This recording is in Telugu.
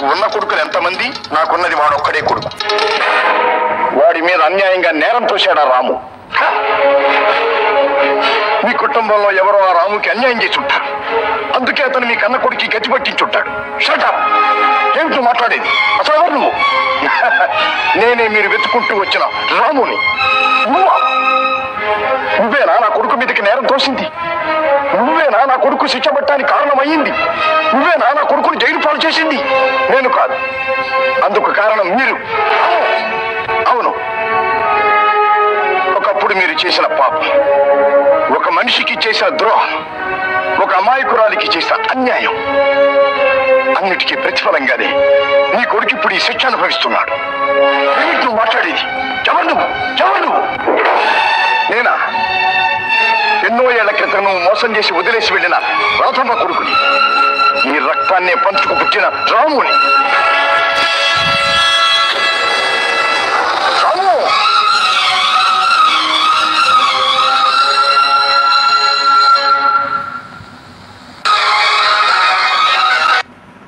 నీకు ఉన్న కొడుకులు ఎంతమంది? నాకున్నది వాడొక్కడే కొడుకు. వాడి మీద అన్యాయంగా నేరం తోశాడా రాము. మీ కుటుంబంలో ఎవరో ఆ రాముకి అన్యాయం చేసి ఉంటారు. అందుకే అతను మీ కన్న కొడుకు గతి పట్టించుంటాడు. షటప్! ఏమిటో మాట్లాడేది? అసలు ఎవరు నువ్వు? నేనే మీరు వెతుకుంటూ వచ్చిన రాముని. నువ్వేనా నా కొడుకు మీదకి నేరం తోసింది? నువ్వేనా నా కొడుకు శిక్ష పట్టడానికి కారణమయ్యింది? నువ్వేనా నా కొడుకుని జైలు పాలు చేసింది? నేను కాదు. అందుకు కారణం మీరు. అవును, ఒకప్పుడు మీరు చేసిన పాపం, ఒక మనిషికి చేసిన ద్రోహం, ఒక అమాయకురాలికి చేసిన అన్యాయం, అన్నిటికీ ప్రతిఫలంగానే నీ కొడుకు ఇప్పుడు ఈ శిక్ష అనుభవిస్తున్నాడు. ఏమిటి నువ్వు మాట్లాడేది? ఎవరు నువ్వు? ఎవరు నువ్వు? నేనా? ఎన్నో ఏళ్ల క్రితం నువ్వు మోసం చేసి వదిలేసి వెళ్ళిన రాధమ్మ కొడుకుని, ఈ రక్తాన్నే పంచుకు పుట్టిన రాముని.